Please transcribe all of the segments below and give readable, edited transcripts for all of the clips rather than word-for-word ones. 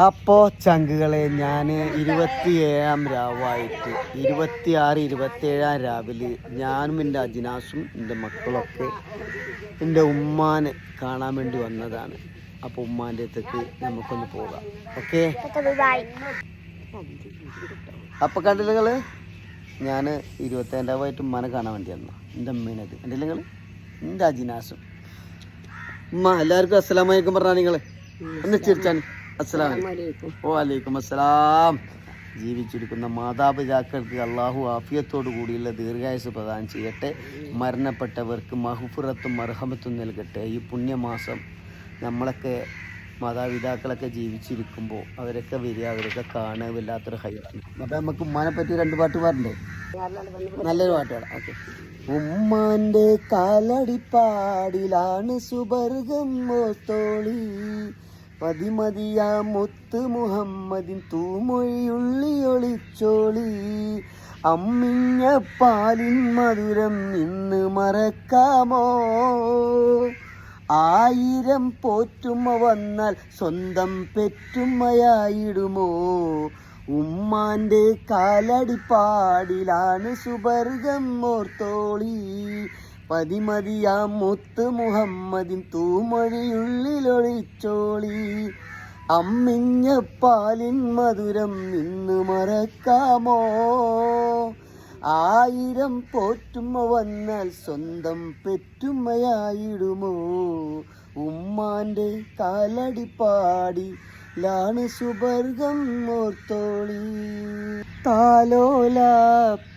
അപ്പോ ചങ്കുകളെ ഞാൻ 27 രാവായിട്ട് 26, 27 രാവിലെ ഞാനും എൻ്റെ അജിനാസും എൻ്റെ മക്കളൊക്കെ എൻ്റെ ഉമ്മാനെ കാണാൻ വേണ്ടി വന്നതാണ്. അപ്പോൾ ഉമ്മാൻ്റെ അടുത്തേക്ക് നമുക്കൊന്ന് പോകാം. ഓക്കെ, അപ്പോൾ കണ്ടില്ല നിങ്ങൾ, ഞാൻ 27 രാവായിട്ട് ഉമ്മാനെ കാണാൻ വേണ്ടി വന്നു. എൻ്റെ അമ്മേനത് കണ്ടില്ല നിങ്ങൾ, എൻ്റെ അജിനാസും ഉമ്മ. എല്ലാവർക്കും അസ്സലാമലൈക്കും പറഞ്ഞാൽ നിങ്ങൾ ഒന്ന് ചിരിച്ചാണ്. വലൈക്കും അസ്സലാം. ജീവിച്ചിരിക്കുന്ന മാതാപിതാക്കൾക്ക് അള്ളാഹു ആഫിയത്തോടു കൂടിയുള്ള ദീർഘായുസ് പ്രദാനം ചെയ്യട്ടെ. മരണപ്പെട്ടവർക്ക് മഹ്ഫിറത്തും മർഹമത്തും നൽകട്ടെ. ഈ പുണ്യമാസം നമ്മളൊക്കെ മാതാപിതാക്കളൊക്കെ ജീവിച്ചിരിക്കുമ്പോൾ അവരൊക്കെ വരിക, അവരൊക്കെ കാണുക, വല്ലാത്തൊരു ഹൈറാണ്. അപ്പം നമുക്ക് ഉമ്മാനെ പറ്റി 2 പാട്ട് പാടണ്ടേ? നല്ലൊരു പാട്ട് പാടാം. ഓക്കെ. ഉമ്മാൻ്റെ കാലടിപ്പാടിലാണ് സുബർഗം മോത്തോളി, പതിമതിയാ മുത്ത് മുഹമ്മദിൻ തൂമൊഴിയുള്ളി ഒളിച്ചോളി, അമ്മിഞ്ഞ പാലിൻ മധുരം ഇന്ന് മറക്കാമോ, 1000 പോറ്റുമ്മ വന്നാൽ സ്വന്തം പെറ്റുമ്മയായിടുമോ, ഉമ്മാൻ്റെ കാലടിപ്പാടിലാണ് സുബർഗം ഓർത്തോളി, പതിമതിയാ മുത്ത് മുഹമ്മദിൻ തൂമൊഴിയുള്ളിലൊളിച്ചോളി, അമ്മിഞ്ഞ പാലിൻ മധുരം ഇന്ന് മറക്കാമോ, 1000 പോറ്റുമ്മ വന്നാൽ സ്വന്തം പെറ്റുമ്മയായിടുമോ, ഉമ്മാൻ്റെ കാലടിപ്പാടിലാണ് സുബർഗം ഓർത്തോളി. താലോല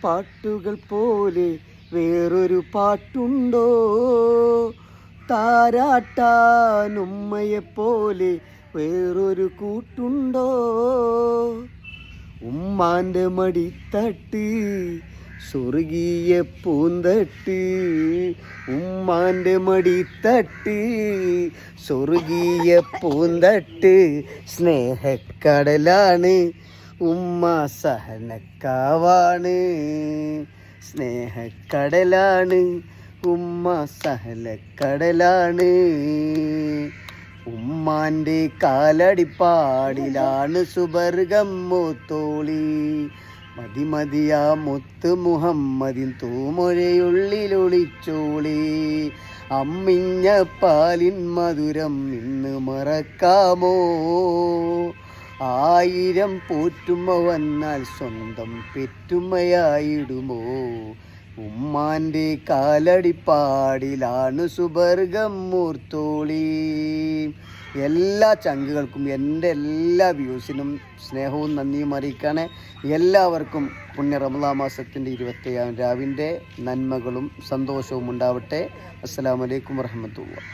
പാട്ടുകൾ പോലെ വേറൊരു പാട്ടുണ്ടോ, താരാട്ടാനുമ്മയെപ്പോലെ വേറൊരു കൂട്ടുണ്ടോ, ഉമ്മാൻ്റെ മടിത്തട്ട് സ്വർഗീയ പൂന്തട്ട്, ഉമ്മാൻ്റെ മടിത്തട്ട് സ്വർഗീയ പൂന്തട്ട്, സ്നേഹക്കടലാണ് ഉമ്മ സഹനക്കാവാണ്, സ്നേഹക്കടലാണ് ഉമ്മ സഹലക്കടലാണ്, ഉമ്മാൻ്റെ കാലടിപ്പാടിലാണ് സുബർഗം മോത്തോളി, മതിമതിയാ മുത്ത് മുഹമ്മദിൻ തൂമൊഴയുള്ളിലൊളിച്ചോളി, അമ്മിഞ്ഞ പാലിൻ മധുരം ഇന്ന് മറക്കാമോ, 1000 പോറ്റുമ്മ വന്നാൽ സ്വന്തം പെറ്റുമ്മയായിടുമോ, ഉമ്മാൻ്റെ കാലടിപ്പാടിലാണ് സുബർഗം മൂർത്തോളി. എല്ലാ ചങ്കുകൾക്കും എൻ്റെ എല്ലാ വ്യൂസിനും സ്നേഹവും നന്ദിയും അറിയിക്കാണ്. എല്ലാവർക്കും പുണ്യ റമളാൻ മാസത്തിൻ്റെ 27 രാവിൻ്റെ നന്മകളും സന്തോഷവും ഉണ്ടാവട്ടെ. അസ്സലാമു അലൈക്കും വറഹ്മത്തുള്ളാഹി.